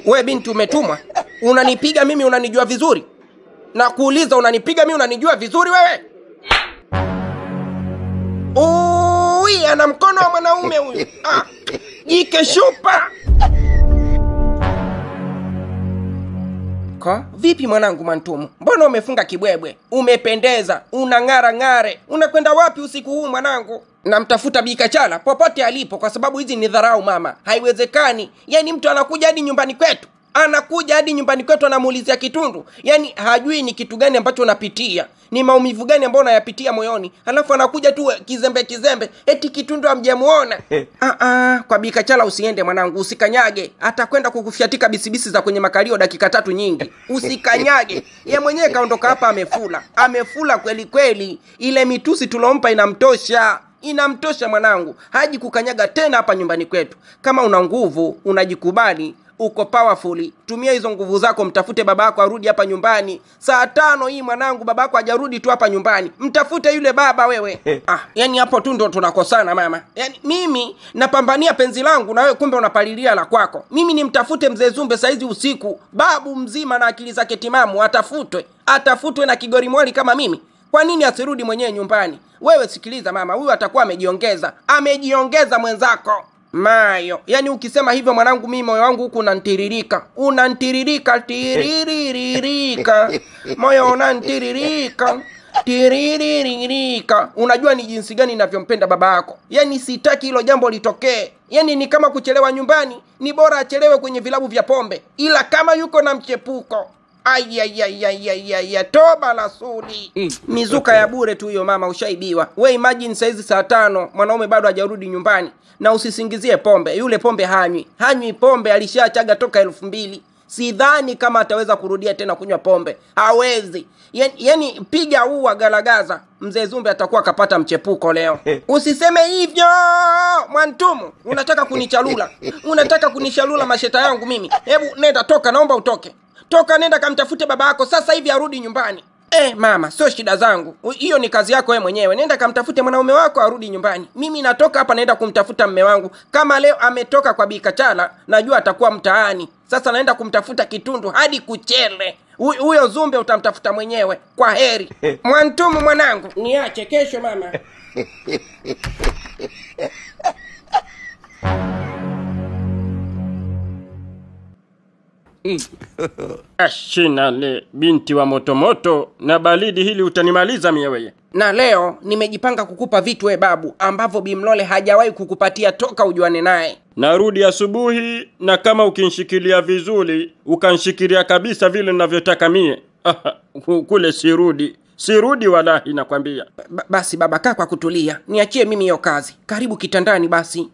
We binti umetumwa? Unanipiga mimi unanijua vizuri? Na kuuliza unanipiga mimi unanijua vizuri wewe? Ui, ana mkono wa mwanaume huyu. Jike shupa. Vipi mwanangu Mwantumu? Mbona umefunga kibwebwe? Umependeza, unang'ara ng'are. Unakwenda wapi usiku huu mwanangu? Namtafuta Bi Kachala popote alipo kwa sababu hizi ni dharau mama. Haiwezekani. Yaani mtu anakuja hadi nyumbani kwetu. Anamuulizia kitundu. Yaani hajui ni kitu gani ambacho unapitia. Ni maumivu gani ambayo unayapitia moyoni. Alafu anakuja tu kizembe. Eti kitundu hamjamuona. Kwa Bi Kachala usiende mwanangu, usikanyage. Atakwenda kukufiatika bisibisi za kwenye makalio dakika 3 nyingi. Usikanyage. Yeye mwenyewe kaondoka hapa amefula. Amefula kweli kweli. Ile mitusi tulompa inamtosha mwanangu. Haji kukanyaga tena hapa nyumbani kwetu. Kama una nguvu, unajikubali, uko powerful, tumia hizo nguvu zako mtafute babako arudi hapa nyumbani. Saa 5 hii mwanangu babako hajarudi tu hapa nyumbani. Mtafute yule baba wewe. Yani hapo tu ndo tunakosana mama. Yani mimi napambania penzi langu na wewe kumbe unapalilia la kwako. Mimi nimtafute mzee Zumbe saizi usiku. Babu mzima na akili zake timamu atafutwe na kigori mwali kama mimi. Kwa nini asirudi mwenyewe nyumbani? Wewe sikiliza mama, huyu atakuwa amejiongeza mwenzako. Mayo, yani ukisema hivyo mwanangu mimi moyo wangu huku unantiririka tiririka. Moyo unantiririka. Unajua ni jinsi gani ninavyompenda baba yako. Yani sitaki hilo jambo litokee. Yani ni kama kuchelewa nyumbani, ni bora achelewe kwenye vilabu vya pombe. Ila kama yuko na mchepuko, toba la suli. Mizuka ya bure tu hiyo mama, ushaibiwa. We imagine saizi saa 5 mwanaume bado hajarudi nyumbani. Na usisingizie pombe, yule pombe hanywi pombe, alishachaga toka 2000. Sidhani kama ataweza kurudia tena kunywa pombe. Hawezi. Yani piga ua galagaza, mzee Zumbe atakuwa kapata mchepuko leo. Usiseme hivyo Mwantumu, unataka kunichalula masheta yangu mimi. Hebu nenda, toka, naomba utoke. Toka, nenda kamtafute baba yako sasa hivi arudi nyumbani. Mama, sio shida zangu. Hiyo ni kazi yako wewe mwenyewe. Nenda kamtafute mwanaume wako arudi nyumbani. Mimi natoka hapa naenda kumtafuta mume wangu. Kama leo ametoka kwa Bi Kachala, najua atakuwa mtaani. Sasa naenda kumtafuta kitundu hadi kuchele. Huyo Zumbe utamtafuta mwenyewe. Kwa heri. Mwantumu mwanangu, niache kesho mama. Ashinale binti wa motomoto, na balidi hili utanimaliza miewe. Na leo nimejipanga kukupa vitu we babu ambavyo Bimlole hajawahi kukupatia toka ujuane naye. Narudi asubuhi, na kama ukinshikilia vizuri, ukanshikilia kabisa vile ninavyotaka mie, kule sirudi walahi nakwambia. Basi baba, kaa kwa kutulia, niachie mimi hiyo kazi. Karibu kitandani basi.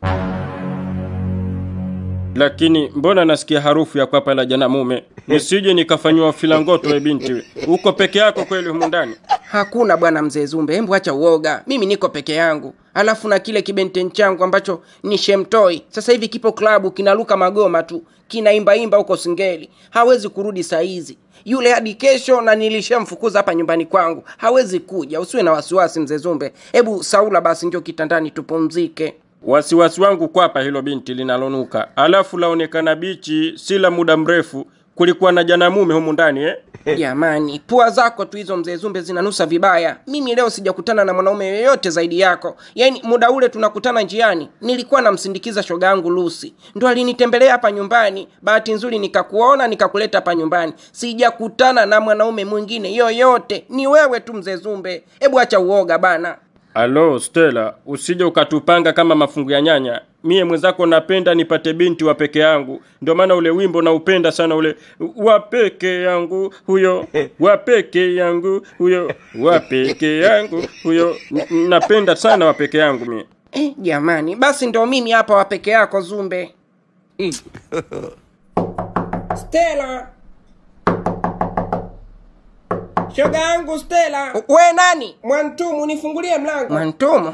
Lakini mbona nasikia harufu ya kwapa la jana mume? Nisije nikafanywa filangoto we binti. Uko peke yako kweli humu ndani? Hakuna bwana mzee Zumbe, hebu acha uoga. Mimi niko peke yangu. Alafu na kile kibenten changu ambacho ni Shemtoi. Sasa hivi kipo klabu kinaruka magoma tu. Kinaimba huko singeli. Hawezi kurudi saa hizi. Yule hadi kesho, na nilishamfukuza hapa nyumbani kwangu. Hawezi kuja. Usiwe na wasiwasi mzee Zumbe. Hebu Saula basi njoo kitandani tupumzike. Wasiwasi wangu kwapa hilo binti linalonuka. Alafu laonekana bichi sila muda mrefu. Kulikuwa na jana mume humu ndani Jamani, pua zako tu hizo mzee Zumbe zinanusa vibaya. Mimi leo sijakutana na mwanaume yoyote zaidi yako. Yaani muda ule tunakutana njiani, nilikuwa namsindikiza shoga yangu Lucy. Ndo alinitembelea hapa nyumbani. Bahati nzuri nikakuona, nikakuleta hapa nyumbani. Sijakutana na mwanaume mwingine yoyote. Ni wewe tu mzee Zumbe. Hebu acha uoga bana. Alo Stella, usije ukatupanga kama mafungu ya nyanya. Mie mwenzako napenda nipate binti wa peke yangu. Ndio maana ule wimbo naupenda sana, ule wa peke yangu huyo, wa peke yangu huyo, wa peke yangu huyo. Napenda sana wa peke yangu mie. Jamani, basi ndio mimi hapa wa peke yako Zumbe. Stella. Shoga yangu Stella. We nani? Mwantumu, nifungulie mlango. Mwantumu?